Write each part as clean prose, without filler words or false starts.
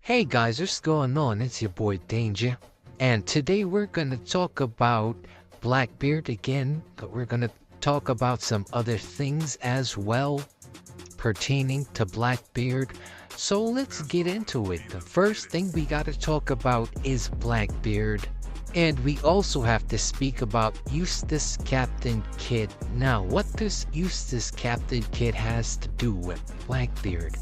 Hey guys, what's going on? It's your boy Danger, and today we're gonna talk about Blackbeard again, but we're gonna talk about some other things as well pertaining to Blackbeard. So let's get into it. The first thing we gotta talk about is Blackbeard, and we also have to speak about Eustace Captain Kidd. Now, what does Eustace Captain Kidd has to do with Blackbeard?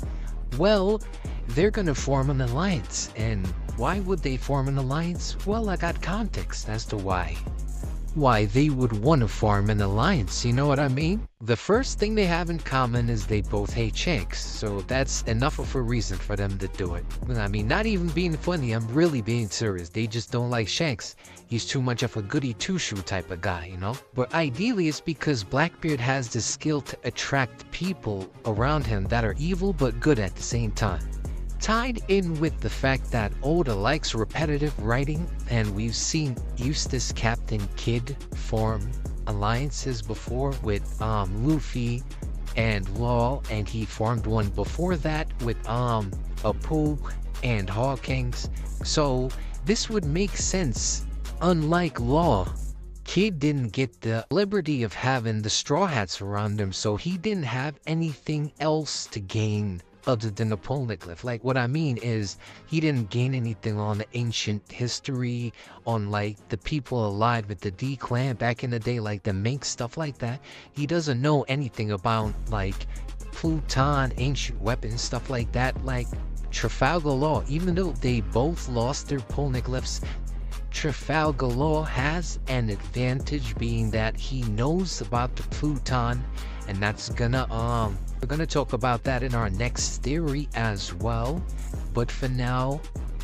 Well, they're gonna form an alliance, and why would they form an alliance? Well, I got context as to why they would want to form an alliance, you know what I mean? The first thing they have in common is they both hate Shanks, so that's enough of a reason for them to do it. I mean, not even being funny, I'm really being serious. They just don't like Shanks. He's too much of a goody two-shoe type of guy, you know? But ideally, it's because Blackbeard has the skill to attract people around him that are evil but good at the same time. Tied in with the fact that Oda likes repetitive writing, and we've seen Eustace Captain Kidd form alliances before with Luffy and Law, and he formed one before that with Apu and Hawkins. So this would make sense. Unlike Law, Kidd didn't get the liberty of having the Straw Hats around him, so he didn't have anything else to gain other than the poneglyph. Like, what I mean is, he didn't gain anything on the ancient history, on like the people alive with the D clan back in the day, like the mink stuff like that. He doesn't know anything about like Pluton, ancient weapons, stuff like that. Like Trafalgar Law, even though they both lost their poneglyphs, Trafalgar Law has an advantage, being that he knows about the Pluton, and that's gonna we're gonna talk about that in our next theory as well. But for now,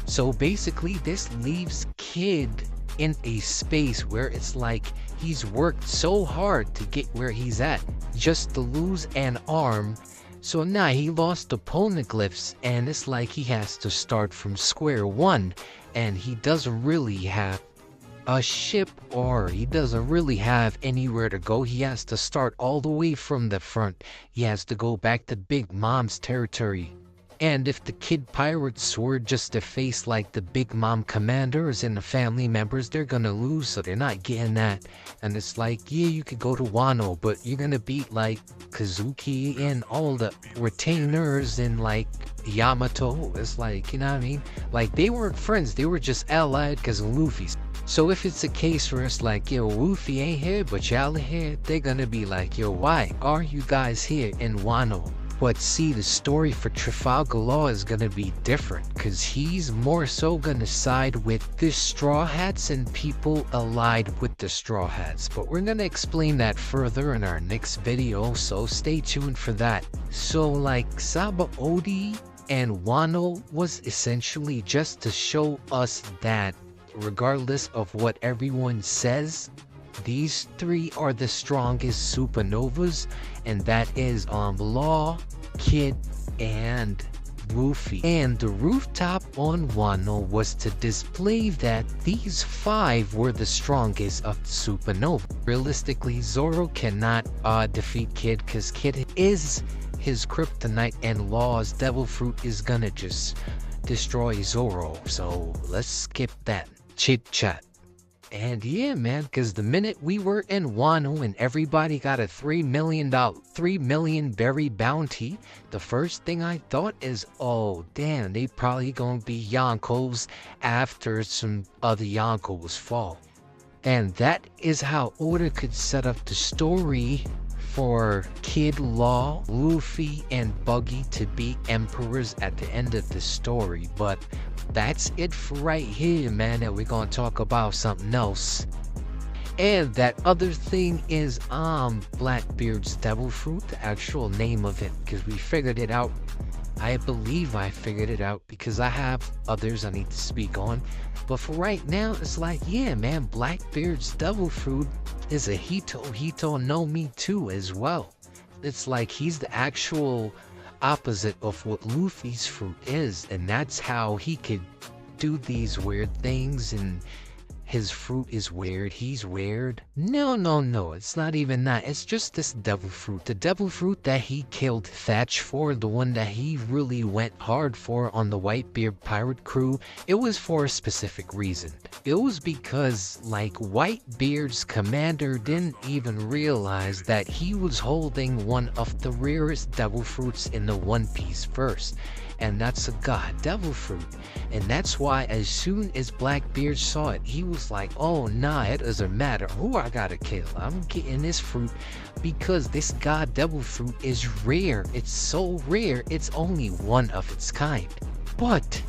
so basically this leaves Kidd in a space where it's like he's worked so hard to get where he's at, just to lose an arm. So now he lost the poneglyphs, and it's like he has to start from square one, and he doesn't really have a ship, or he doesn't really have anywhere to go. He has to start all the way from the front. He has to go back to Big Mom's territory. And if the Kidd pirates were just to face like the Big Mom commanders and the family members, they're gonna lose, so they're not getting that. And it's like, yeah, you could go to Wano, but you're gonna beat like Kazuki and all the retainers and like Yamato. It's like, you know what I mean? Like, they weren't friends, they were just allied because of Luffy's. So if it's a case where it's like, yo, Luffy ain't here, but y'all are here, they're gonna be like, yo, why are you guys here in Wano? But see, the story for Trafalgar Law is gonna be different, because he's more so gonna side with the Straw Hats and people allied with the Straw Hats. But we're gonna explain that further in our next video, so stay tuned for that. So like, Sabaody and Wano was essentially just to show us that regardless of what everyone says, these three are the strongest supernovas, and that is Law, Kidd, and Luffy. And the rooftop on Wano was to display that these five were the strongest of the supernova. Realistically, Zoro cannot defeat Kidd, because Kidd is his kryptonite, and Law's devil fruit is gonna just destroy Zoro. So let's skip that chit chat. And yeah, man, because the minute we were in Wano and everybody got a $3 million berry bounty, the first thing I thought is, oh damn, they probably gonna be Yonkos after some other Yonkos fall. And that is how Oda could set up the story for Kidd, Law, Luffy, and Buggy to be emperors at the end of the story. But that's it for right here, man, and we're gonna talk about something else. And that other thing is Blackbeard's devil fruit, the actual name of it, because we figured it out. I believe I figured it out, because I have others I need to speak on. But for right now, it's like, yeah, man, Blackbeard's devil fruit is a Hito no Mi too as well. It's like he's the actual opposite of what Luffy's fruit is, and that's how he could do these weird things and his fruit is weird, he's weird. No, it's not even that. It's just this devil fruit. The devil fruit that he killed Thatch for, the one that he really went hard for on the Whitebeard pirate crew, it was for a specific reason. It was because, like, Whitebeard's commander didn't even realize that he was holding one of the rarest devil fruits in the One Piece verse. And that's a god devil fruit. And that's why as soon as Blackbeard saw it, he was like, oh nah, it doesn't matter who I gotta kill, I'm getting this fruit because this god devil fruit is rare. It's so rare, it's only one of its kind. But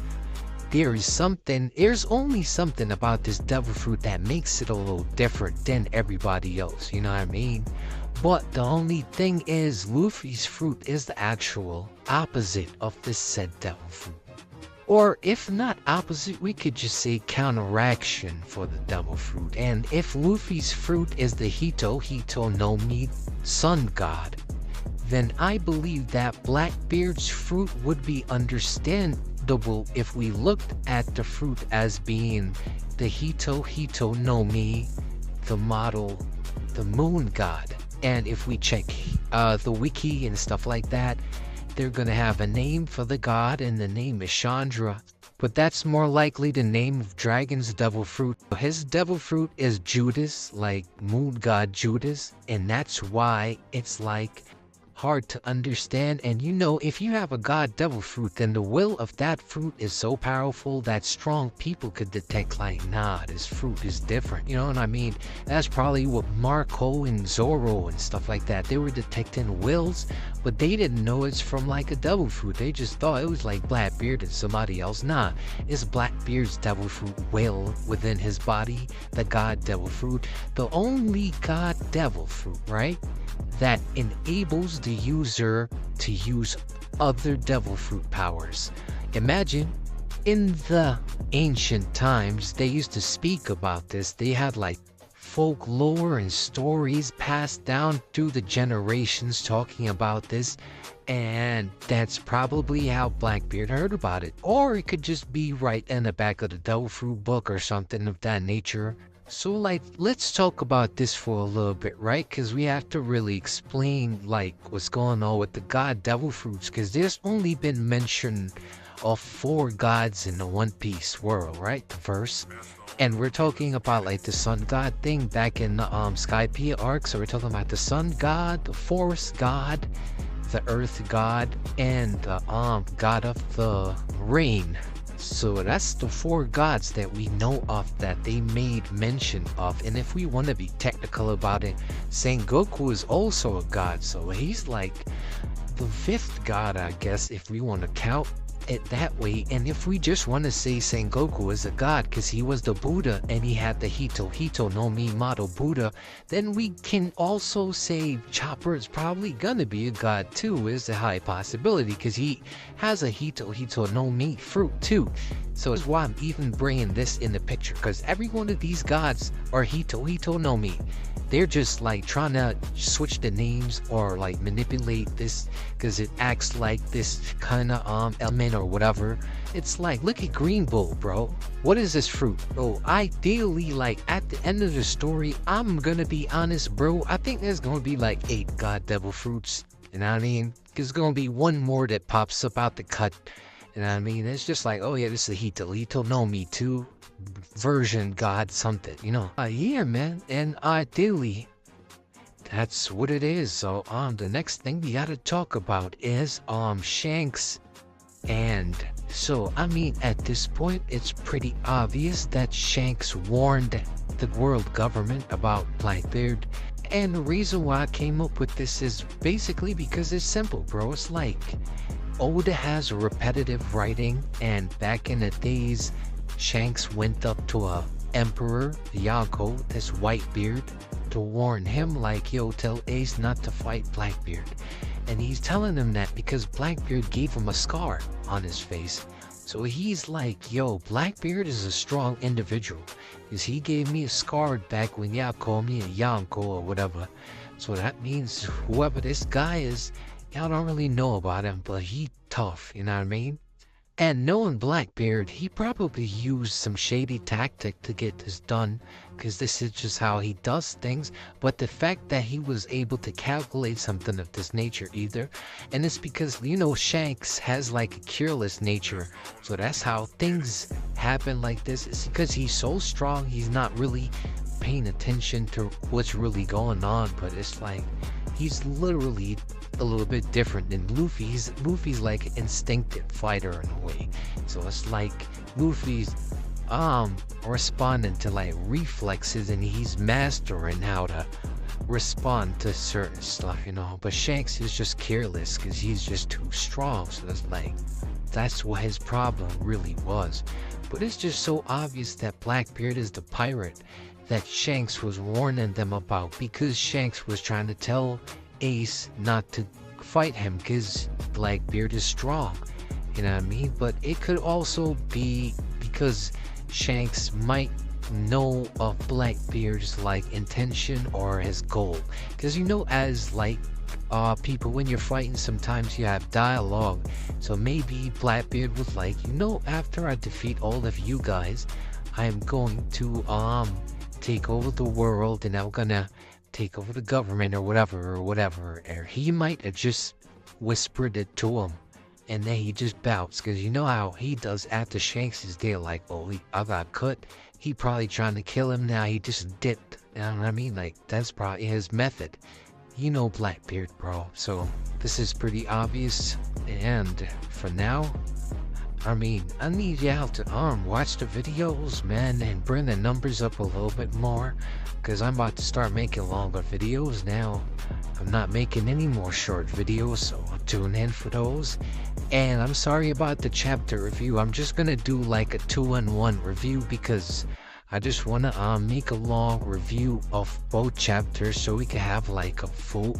there's only something about this devil fruit that makes it a little different than everybody else, you know what I mean? But the only thing is, Luffy's fruit is the actual opposite of this said devil fruit. Or if not opposite, we could just say counteraction for the devil fruit. And if Luffy's fruit is the Hito no Mi sun god, then I believe that Blackbeard's fruit would be understandable if we looked at the fruit as being the Hito no Mi, the model, the moon god. And if we check the wiki and stuff like that, they're gonna have a name for the god, and the name is Chandra. But that's more likely the name of Dragon's devil fruit. His devil fruit is Judas, like moon god Judas, and that's why it's like hard to understand. And you know, if you have a god devil fruit, then the will of that fruit is so powerful that strong people could detect, like, nah, this fruit is different, you know what I mean? That's probably what Marco and Zoro and stuff like that, they were detecting wills, but they didn't know it's from like a devil fruit. They just thought it was like Blackbeard and somebody else. Nah, it's Blackbeard's devil fruit will within his body, the god devil fruit, the only god devil fruit, right, that enables the user to use other devil fruit powers. Imagine in the ancient times, they used to speak about this. They had like folklore and stories passed down through the generations talking about this, and that's probably how Blackbeard heard about it. Or it could just be right in the back of the devil fruit book or something of that nature. So, like, let's talk about this for a little bit, right? Because we have to really explain, like, what's going on with the god devil fruits. Because there's only been mention of 4 gods in the One Piece world, right? The verse. And we're talking about, like, the sun god thing back in the Skypiea arc. So we're talking about the sun god, the forest god, the earth god, and the god of the rain. So that's the 4 gods that we know of that they made mention of. And if we want to be technical about it, Sengoku is also a god, so he's like the 5th god, I guess, if we want to count it that way. And if we just want to say Sengoku is a god because he was the Buddha and he had the Hito no Mi model Buddha, then we can also say Chopper is probably gonna be a god too. Is a high possibility because he has a Hito no Mi fruit too. So that's why I'm even bringing this in the picture, because every one of these gods are Hito no Mi. They're just like trying to switch the names or like manipulate this because it acts like this kind of element or whatever. It's like, look at Green Bull, bro. What is this fruit? Oh, ideally, like at the end of the story, I'm gonna be honest, bro, I think there's gonna be like 8 god devil fruits. You know what I mean? There's gonna be one more that pops up out the cut. You know what I mean? It's just like, oh yeah, this is a Hito no Mi 2 version god something, you know. Yeah, man. And ideally, that's what it is. So the next thing we gotta talk about is Shanks. And so I mean, at this point it's pretty obvious that Shanks warned the world government about Blackbeard. And the reason why I came up with this is basically because it's simple, bro. It's like Oda has a repetitive writing, and back in the days, Shanks went up to a Emperor Yako, this Whitebeard, to warn him like, yo, tell Ace not to fight Blackbeard. And he's telling him that because Blackbeard gave him a scar on his face. So he's like, yo, Blackbeard is a strong individual, because he gave me a scar back when y'all called me a Yonko or whatever. So that means whoever this guy is, y'all don't really know about him, but he tough, you know what I mean? And knowing Blackbeard, he probably used some shady tactic to get this done, because this is just how he does things. But the fact that he was able to calculate something of this nature either, and it's because, Shanks has like a careless nature, so that's how things happen like this. It's because he's so strong, he's not really paying attention to what's really going on, but it's like he's literally a little bit different than Luffy. Luffy's like an instinctive fighter in a way. So it's like Luffy's responding to like reflexes, and he's mastering how to respond to certain stuff, But Shanks is just careless because he's just too strong. So that's what his problem really was. But it's just so obvious that Blackbeard is the pirate that Shanks was warning them about, because Shanks was trying to tell Ace not to fight him because Blackbeard is strong. You know what I mean? But it could also be because Shanks might know of Blackbeard's like intention or his goal. Because as like people, when you're fighting, sometimes you have dialogue. So maybe Blackbeard was like, after I defeat all of you guys, I'm going to take over the world, and I'm gonna take over the government or whatever. Or he might have just whispered it to him, and then he just bounced, because you know how he does after Shanks is there, like, oh, I got cut. He probably trying to kill him now. He just dipped. You know what I mean? Like, that's probably his method. Blackbeard, bro. So this is pretty obvious. And for now, I need y'all to watch the videos, man, and bring the numbers up a little bit more, because I'm about to start making longer videos now. I'm not making any more short videos, so tune in for those. And I'm sorry about the chapter review. I'm just gonna do like a 2-in-1 review, because I just wanna make a long review of both chapters so we can have like a full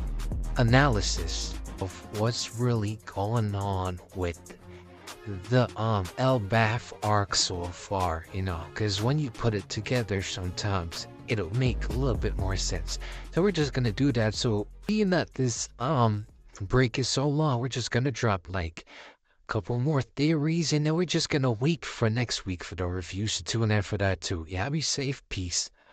analysis of what's really going on with the Elbaf arc so far, because when you put it together, sometimes it'll make a little bit more sense. So we're just gonna do that. So being that this break is so long, we're just gonna drop like a couple more theories, and then we're just gonna wait for next week for the reviews. So tune in for that too. Yeah, be safe. Peace.